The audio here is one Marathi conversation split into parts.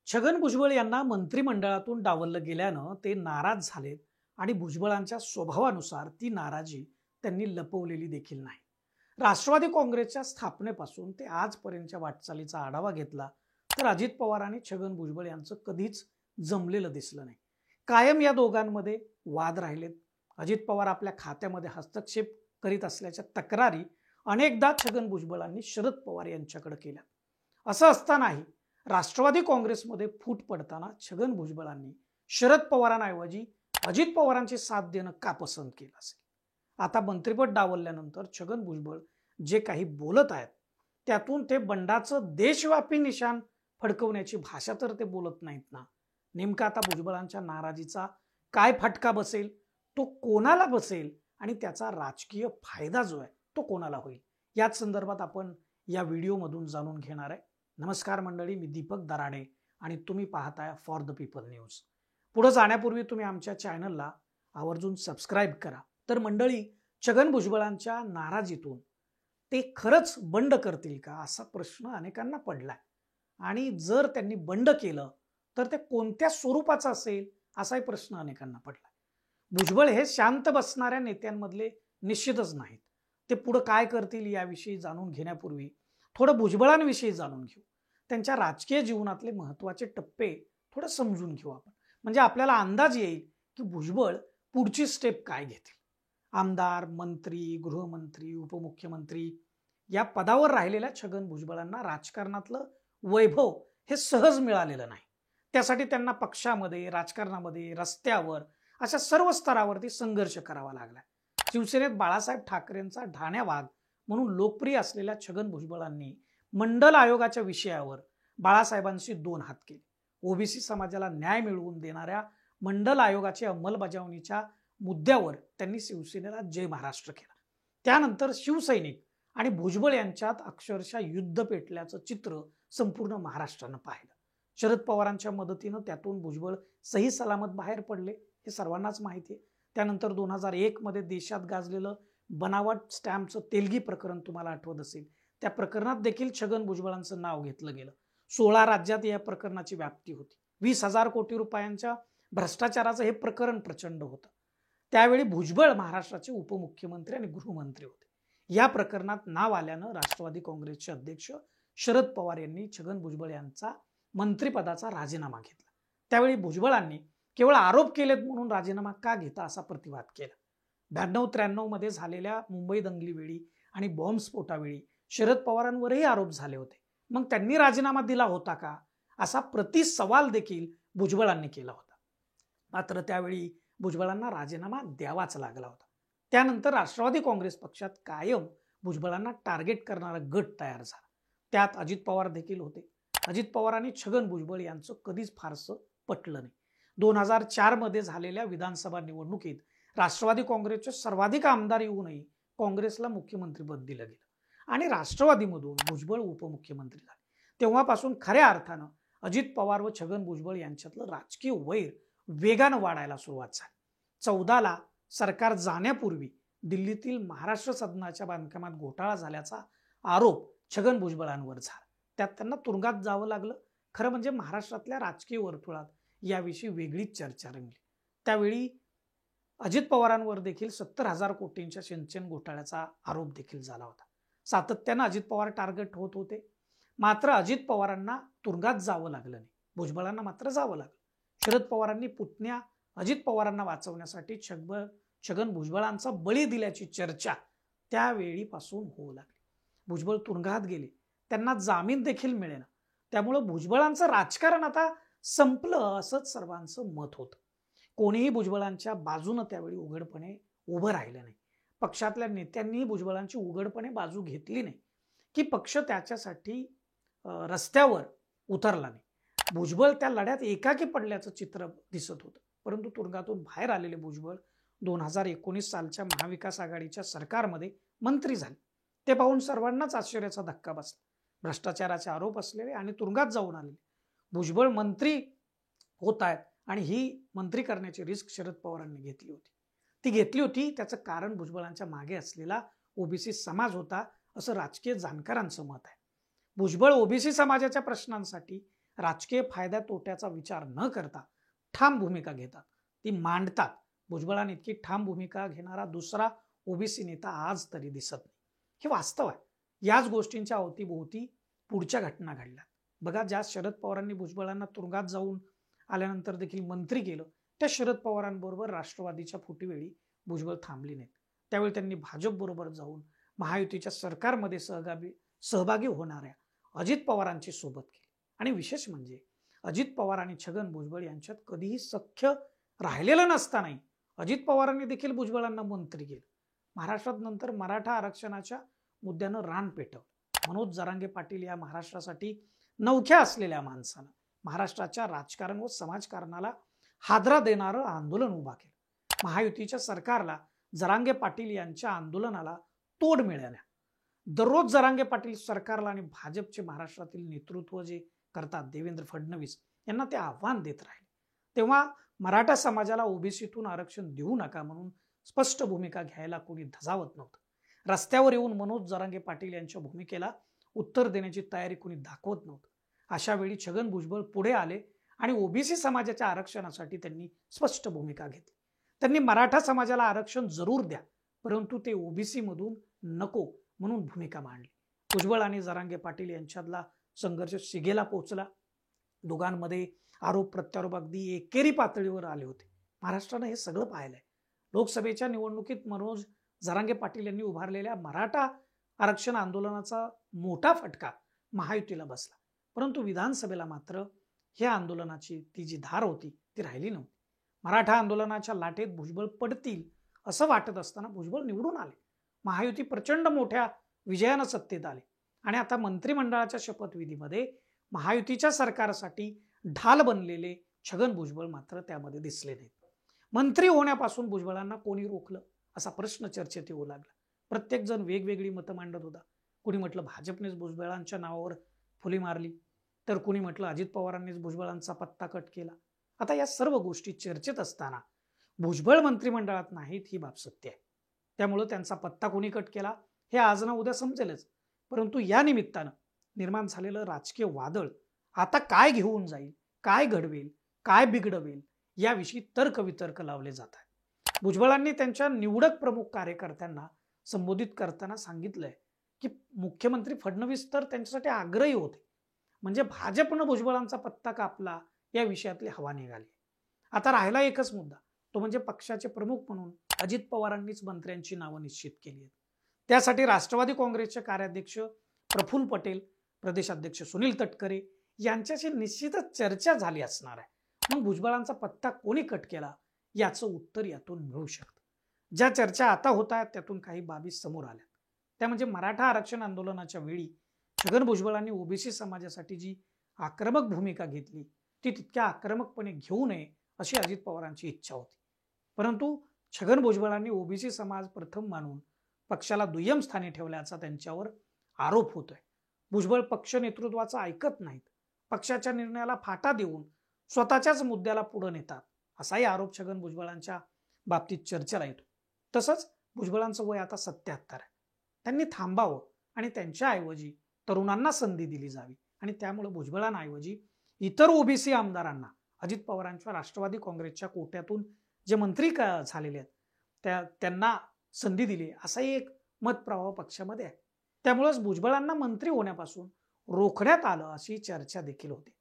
छगन भुजबळ यांना मंत्रिमंडळातून डावललं गेल्यानं ते नाराज झालेत आणि भुजबळांच्या स्वभावानुसार ती नाराजी त्यांनी लपवलेली देखील नाही. राष्ट्रवादी काँग्रेसच्या स्थापनेपासून ते आजपर्यंतच्या वाटचालीचा आढावा घेतला तर अजित पवार आणि छगन भुजबळ यांचं कधीच जमलेलं दिसलं नाही. कायम या दोघांमध्ये वाद राहिलेत. अजित पवार आपल्या खात्यामध्ये हस्तक्षेप करीत असल्याच्या तक्रारी अनेकदा छगन भुजबळांनी शरद पवार यांच्याकडे केल्या. असं असतानाही राष्ट्रवादी काँग्रेसमध्ये फूट पडताना छगन भुजबळांनी शरद पवारांऐवजी अजित पवारांची साथ देणं का पसंत केलं असेल? आता मंत्रिपद डावलल्यानंतर छगन भुजबळ जे काही बोलत आहेत त्यातून ते बंडाचं देशव्यापी निशाण फडकवण्याची भाषा तर ते बोलत नाहीत ना. नेमका आता भुजबळांच्या नाराजीचा काय फटका बसेल, तो कोणाला बसेल आणि त्याचा राजकीय फायदा जो आहे तो कोणाला होईल, याच संदर्भात आपण या व्हिडिओमधून जाणून घेणार आहे. नमस्कार मंडळी, मी दीपक दराडे आणि तुम्ही पाहताय फॉर द पीपल न्यूज. पुढे जाण्यापूर्वी तुम्ही आमच्या चॅनलला आवर्जून सबस्क्राईब करा. तर मंडळी, छगन भुजबळांच्या नाराजीतून ते खरंच बंड करतील का असा प्रश्न अनेकांना पडलाय. आणि जर त्यांनी बंड केलं तर ते कोणत्या स्वरूपाचं असेल असाही प्रश्न अनेकांना पडलाय. भुजबळ हे शांत बसणाऱ्या नेत्यांमधले निश्चितच नाहीत. ते पुढे काय करतील याविषयी जाणून घेण्यापूर्वी थोडं भुजबळांविषयी जाणून घेऊ. त्यांच्या राजकीय जीवनातले महत्वाचे टप्पे थोडं समजून घेऊ आपण, म्हणजे आपल्याला अंदाज येईल की भुजबळ पुढची स्टेप काय घेतील. आमदार, मंत्री, गृहमंत्री, उपमुख्यमंत्री या पदावर राहिलेल्या छगन भुजबळांना राजकारणातलं वैभव हे सहज मिळालेलं नाही. त्यासाठी त्यांना पक्षामध्ये, राजकारणामध्ये, रस्त्यावर अशा सर्व स्तरावरती संघर्ष करावा लागला. शिवसेनेत बाळासाहेब ठाकरेंचा ढाण्या वाघ म्हणून लोकप्रिय असलेल्या छगन भुजबळांनी मंडल आयोगाच्या विषयावर बाळासाहेबांशी दोन हात केले. ओबीसी समाजाला न्याय मिळवून देणाऱ्या मंडल आयोगाच्या अंमलबजावणीच्या मुद्द्यावर त्यांनी शिवसेनेला जय महाराष्ट्र केला. त्यानंतर शिवसैनिक आणि भुजबळ यांच्यात अक्षरशः युद्ध पेटल्याचं चित्र संपूर्ण महाराष्ट्रानं पाहिलं. शरद पवारांच्या मदतीनं त्यातून भुजबळ सही सलामत बाहेर पडले, हे सर्वांनाच माहिती आहे. त्यानंतर 2001 मध्ये देशात गाजलेलं बनावट स्टॅम्पचं तेलगी प्रकरण तुम्हाला आठवत असेल. त्या प्रकरणात देखील छगन भुजबळांचं नाव घेतलं गेलं. 16 राज्यात या प्रकरणाची व्याप्ती होती. 20,000 कोटी रुपयांच्या भ्रष्टाचाराचं हे प्रकरण प्रचंड होतं. त्यावेळी भुजबळ महाराष्ट्राचे उपमुख्यमंत्री आणि गृहमंत्री होते. या प्रकरणात नाव आल्यानं राष्ट्रवादी काँग्रेसचे अध्यक्ष शरद पवार यांनी छगन भुजबळ यांचा मंत्रिपदाचा राजीनामा घेतला. त्यावेळी भुजबळांनी केवळ आरोप केलेत म्हणून राजीनामा का घेता असा प्रतिवाद केला. 92-93 मध्ये झालेल्या मुंबई दंगलीवेळी आणि बॉम्बस्फोटावेळी शरद पवारांवरही आरोप झाले होते. मग त्यांनी राजीनामा दिला होता का असा प्रतिसवाल देखील भुजबळांनी केला होता. मात्र त्यावेळी भुजबळांना राजीनामा द्यावाच लागला होता. त्यानंतर राष्ट्रवादी काँग्रेस पक्षात कायम भुजबळांना टार्गेट करणारा गट तयार झाला. त्यात अजित पवार देखील होते. अजित पवार आणि छगन भुजबळ यांचं कधीच फारसं पटलं नाही. 2004 मध्ये झालेल्या विधानसभा निवडणुकीत राष्ट्रवादी काँग्रेसचे सर्वाधिक आमदार येऊनही काँग्रेसला मुख्यमंत्रीपद दिलं गेलं आणि राष्ट्रवादीमधून भुजबळ उपमुख्यमंत्री झाले. तेव्हापासून खऱ्या अर्थानं अजित पवार व छगन भुजबळ यांच्यातलं राजकीय वैर वेगानं वाढायला सुरुवात झाली. 14ला सरकार जाण्यापूर्वी दिल्लीतील महाराष्ट्र सदनाच्या बांधकामात घोटाळा झाल्याचा आरोप छगन भुजबळांवर झाला. त्यात त्यांना तुरुंगात जावं लागलं. खरं म्हणजे महाराष्ट्रातल्या राजकीय वर्तुळात याविषयी वेगळीच चर्चा रंगली. त्यावेळी अजित पवारांवर देखील 70,000 कोटींच्या सिंचन घोटाळ्याचा आरोप देखील झाला होता. सातत्यानं अजित पवार टार्गेट होत होते. मात्र अजित पवारांना तुरुंगात जावं लागलं नाही, भुजबळांना मात्र जावं लागलं. शरद पवारांनी पुतण्या अजित पवारांना वाचवण्यासाठी छगन भुजबळांचा बळी दिल्याची चर्चा त्यावेळीपासून होऊ लागली. भुजबळ तुरुंगात गेले, त्यांना जामीन देखील मिळेना. त्यामुळे भुजबळांचं राजकारण आता संपलं असंच सर्वांचं मत होतं. कोणीही भुजबळांच्या बाजूनं त्यावेळी उघडपणे उभं राहिलं नाही. पक्षातल्या नेत्यांनीही भुजबळांची उघडपणे बाजू घेतली नाही की पक्ष त्याच्यासाठी रस्त्यावर उतरला नाही. भुजबळ त्या लढ्यात एकाकी पडल्याचं चित्र दिसत होतं. परंतु तुरुंगातून बाहेर आलेले भुजबळ 2019 सालच्या महाविकास आघाडीच्या सरकारमध्ये मंत्री झाले. ते पाहून सर्वांनाच आश्चर्याचा धक्का बसला. भ्रष्टाचाराचे आरोप असलेले आणि तुरुंगात जाऊन आलेले भुजबळ मंत्री होत आहेत आणि ही मंत्री करण्याची रिस्क शरद पवारांनी घेतली होती. ती घेतली होती त्याचं कारण भुजबळांच्या मागे असलेला ओबीसी समाज होता असं राजकीय जाणकारांचं मत आहे. भुजबळ ओबीसी समाजाच्या प्रश्नांसाठी राजकीय फायद्या तोट्याचा विचार न करता ठाम भूमिका घेतात, ती मांडतात. भुजबळांइतकी ठाम भूमिका घेणारा दुसरा ओबीसी नेता आज तरी दिसत नाही. हे वास्तव आहे. याच गोष्टींच्या अवतीभोवती पुढच्या घटना घडल्या. बघा, ज्या शरद पवारांनी भुजबळांना तुरुंगात जाऊन आल्यानंतर देखील मंत्री केलं, त्या शरद पवारांबरोबर राष्ट्रवादीच्या फुटीवेळी भुजबळ थांबली नाहीत. त्यावेळी त्यांनी भाजप बरोबर जाऊन महायुतीच्या सरकारमध्ये सहभागी होणाऱ्या अजित पवारांची सोबत केली. आणि विशेष म्हणजे अजित पवार आणि छगन भुजबळ यांच्यात कधीही सख्य राहिलेलं नसतानाही अजित पवारांनी देखील भुजबळांना मंत्री केलं. महाराष्ट्रात नंतर मराठा आरक्षणाच्या मुद्द्यानं रान पेटवलं. मनोज जरांगे पाटील या महाराष्ट्रासाठी नवख्या असलेल्या माणसानं महाराष्ट्राच्या राजकारण व समाजकारणाला हादरा देणारं आंदोलन उभा केलं. महायुतीच्या सरकारला जरांगे पाटील यांच्या आंदोलनाला तोड मिळाल्या. दररोज जरांगे पाटील सरकारला आणि भाजपचे महाराष्ट्रातील नेतृत्व जे करतात देवेंद्र फडणवीस यांना ते आव्हान देत राहिले. तेव्हा मराठा समाजाला ओबीसीतून आरक्षण देऊ नका म्हणून स्पष्ट भूमिका घ्यायला कोणी धजावत नव्हतं. रस्त्यावर येऊन मनोज जरांगे पाटील यांच्या भूमिकेला उत्तर देण्याची तयारी कोणी दाखवत नव्हतं. अशा वेळी छगन भुजबळ पुढे आले आणि ओबीसी समाजाच्या आरक्षणासाठी त्यांनी स्पष्ट भूमिका घेतली. त्यांनी मराठा समाजाला आरक्षण जरूर द्या, परंतु ते ओबीसी मधून नको म्हणून भूमिका मांडली. भुजबळ आणि जरांगे पाटील यांच्यातला संघर्ष शिगेला पोहोचला. दोघांमध्ये आरोप प्रत्यारोप अगदी एकेरी पातळीवर आले होते. महाराष्ट्रानं हे सगळं पाहिलंय. लोकसभेच्या निवडणुकीत मनोज जरांगे पाटील यांनी उभारलेल्या मराठा आरक्षण आंदोलनाचा मोठा फटका महायुतीला बसला, परंतु विधानसभेला मात्र ह्या आंदोलनाची ती जी धार होती ती राहिली नव्हती. मराठा आंदोलनाच्या लाटेत भुजबळ पडतील असं वाटत असताना भुजबळ निवडून आले. महायुती प्रचंड मोठ्या विजयानं सत्तेत आले आणि आता मंत्रिमंडळाच्या शपथविधीमध्ये महायुतीच्या सरकारसाठी ढाल बनलेले छगन भुजबळ मात्र त्यामध्ये दिसले नाहीत. मंत्री होण्यापासून भुजबळांना कोणी रोखलं असा प्रश्न चर्चेत येऊ लागला. प्रत्येक जण वेगवेगळी मतं मांडत होता. कोणी म्हटलं भाजपनेच भुजबळांच्या नावावर फुली मारली, तर कोणी म्हटलं अजित पवारांनीच भुजबळांचा पत्ता कट केला. आता या सर्व गोष्टी चर्चेत असताना भुजबळ मंत्रिमंडळात नाहीत ही बाब सत्य आहे. त्यामुळे त्यांचा पत्ता कोणी कट केला हे आज ना उद्या समजेलच. परंतु या निमित्तानं निर्माण झालेलं राजकीय वादळ आता काय घेऊन जाईल, काय घडवेल, काय बिघडवेल याविषयी तर्कवितर्क लावले जात आहेत. भुजबळांनी त्यांच्या निवडक प्रमुख कार्यकर्त्यांना संबोधित करताना सांगितलंय की मुख्यमंत्री फडणवीस तर त्यांच्यासाठी आग्रही होते, म्हणजे भाजपनं भुजबळांचा पत्ता कापला या विषयातली हवा निघाली. आता राहिला एकच मुद्दा, तो म्हणजे पक्षाचे प्रमुख म्हणून अजित पवारांनीच मंत्र्यांची नावं निश्चित केली आहेत. त्यासाठी राष्ट्रवादी काँग्रेसचे कार्याध्यक्ष प्रफुल्ल पटेल, प्रदेशाध्यक्ष सुनील तटकरे यांच्याशी निश्चितच चर्चा झाली असणार आहे. मग भुजबळांचा पत्ता कोणी कट केला याचं उत्तर यातून मिळू शकतं. ज्या चर्चा आता होत आहेत त्यातून काही बाबी समोर आल्या. त्या म्हणजे मराठा आरक्षण आंदोलनाच्या वेळी छगन भुजबळांनी ओबीसी समाजासाठी जी आक्रमक भूमिका घेतली ती तितक्या आक्रमकपणे घेऊ नये अशी अजित पवारांची इच्छा होती. परंतु छगन भुजबळांनी ओबीसी समाज प्रथम मानून पक्षाला दुय्यम स्थानी ठेवल्याचा त्यांच्यावर आरोप होतोय. भुजबळ पक्ष नेतृत्वाचं ऐकत नाहीत, पक्षाच्या निर्णयाला फाटा देऊन स्वतःच्याच मुद्द्याला पुढे नेतात असाही आरोप छगन भुजबळांच्या बाबतीत चर्चेला येतो. तसंच भुजबळांचं वय आता 77 आहे. त्यांनी थांबावं आणि त्यांच्याऐवजी तरुणांना संधी दिली जावी आणि त्यामुळे भुजबळांऐवजी इतर ओबीसी आमदारांना अजित पवारांच्या राष्ट्रवादी काँग्रेसच्या कोट्यातून जे मंत्री झालेले आहेत त्यांना संधी दिली असाही एक मतप्रवाह पक्षामध्ये आहे. त्यामुळेच भुजबळांना मंत्री होण्यापासून रोखण्यात आलं अशी चर्चा देखील होती.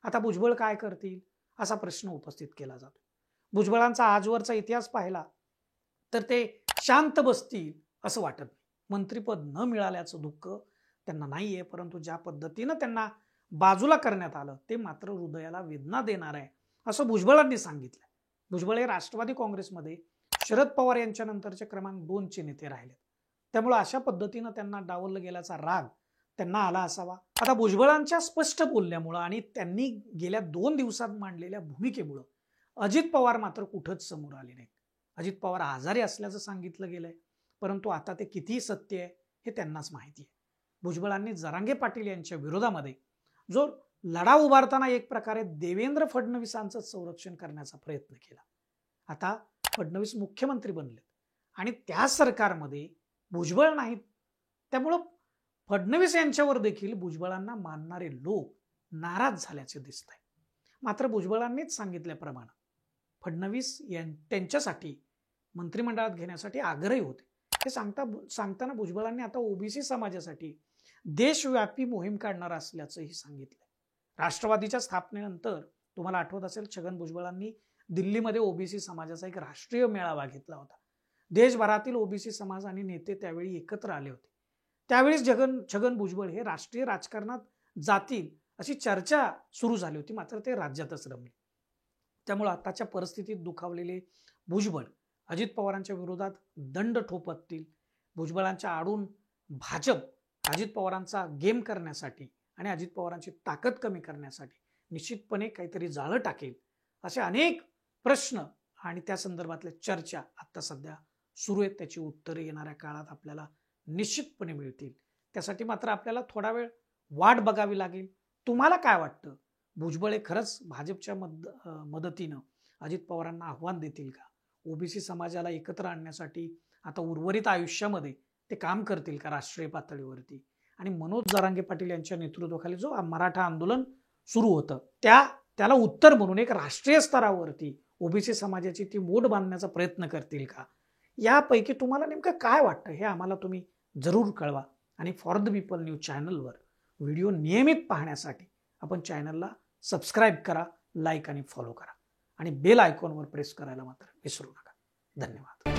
आता भुजबळ काय करतील असा प्रश्न उपस्थित केला जातो. भुजबळांचा आजवरचा इतिहास पाहिला तर ते शांत बसतील असं वाटत नाही. मंत्रीपद न मिळाल्याचं दुःख त्यांना नाहीये, परंतु ज्या पद्धतीनं त्यांना बाजूला करण्यात आलं ते मात्र हृदयाला वेदना देणार आहे असं भुजबळांनी सांगितलं. भुजबळ हे राष्ट्रवादी काँग्रेसमध्ये शरद पवार यांच्या नंतरचे क्रमांक 2 नेते राहिले. त्यामुळे अशा पद्धतीनं त्यांना डावललं गेल्याचा राग त्यांना आला असावा. आता भुजबळांच्या स्पष्ट बोलण्यामुळं आणि त्यांनी गेल्या 2 दिवसात मांडलेल्या भूमिकेमुळं अजित पवार मात्र कुठंच समोर आले नाहीत. अजित पवार आजारी असल्याचं सांगितलं गेलंय, परंतु आता ते किती सत्य आहे हे त्यांनाच माहिती आहे. भुजबळांनी जरांगे पाटील यांच्या विरोधामध्ये जो लढा उभारताना एक प्रकारे देवेंद्र फडणवीसांचं संरक्षण करण्याचा प्रयत्न केला. आता फडणवीस मुख्यमंत्री बनलेत आणि त्या सरकारमध्ये भुजबळ नाहीत. त्यामुळं फडणवीस यांच्यावर देखील भुजबळांना मानणारे लोक नाराज झाल्याचे दिसतंय. मात्र भुजबळांनीच सांगितल्याप्रमाणे फडणवीस त्यांच्यासाठी मंत्रिमंडळात घेण्यासाठी आग्रही होते. हे सांगताना भुजबळांनी आता ओबीसी समाजासाठी देशव्यापी मोहीम काढणार असल्याचंही सांगितलं. राष्ट्रवादीच्या स्थापनेनंतर तुम्हाला आठवत असेल, छगन भुजबळांनी दिल्लीमध्ये ओबीसी समाजाचा एक राष्ट्रीय मेळावा घेतला होता. देशभरातील ओबीसी समाज आणि नेते त्यावेळी एकत्र आले होते. त्यावेळी छगन भुजबळ हे राष्ट्रीय राजकारणात जातील अशी चर्चा सुरू झाली होती, मात्र ते राज्यातच रमले. त्यामुळे आताच्या परिस्थितीत दुखावलेले भुजबळ अजित पवारांच्या विरोधात दंड ठोपवतील. भुजबळांच्या आडून भाजप अजित पवारांचा गेम करण्यासाठी आणि अजित पवारांची ताकद कमी करण्यासाठी निश्चितपणे काहीतरी जाळं टाकेल, असे अनेक प्रश्न आणि त्या संदर्भातल्या चर्चा आता सध्या सुरू आहेत. त्याची उत्तरे येणाऱ्या काळात आपल्याला निश्चितपणे मिळतील. त्यासाठी मात्र आपल्याला थोडा वेळ वाट बघावी लागेल. तुम्हाला काय वाटतं? भुजबळ हे खरंच भाजपच्या मदतीनं अजित पवारांना आव्हान देतील का? ओबीसी समाजाला एकत्र आणण्यासाठी आता उर्वरित आयुष्यामध्ये ते काम करतील का राष्ट्रीय पातळीवरती? आणि मनोज जरांगे पाटील यांच्या नेतृत्वाखाली जो मराठा आंदोलन सुरू होतं त्याला उत्तर म्हणून एक राष्ट्रीय स्तरावरती ओबीसी समाजाची ती मोड बांधण्याचा प्रयत्न करतील का? यापैकी तुम्हाला नेमकं काय वाटतं हे आम्हाला तुम्ही जरूर कळवा. आणि फॉर द पीपल न्यूज चॅनलवर व्हिडिओ नियमित पाहण्यासाठी आपण चॅनलला सबस्क्राईब करा, लाईक आणि फॉलो करा आणि बेल आयकॉनवर प्रेस करायला मात्र विसरू नका. धन्यवाद.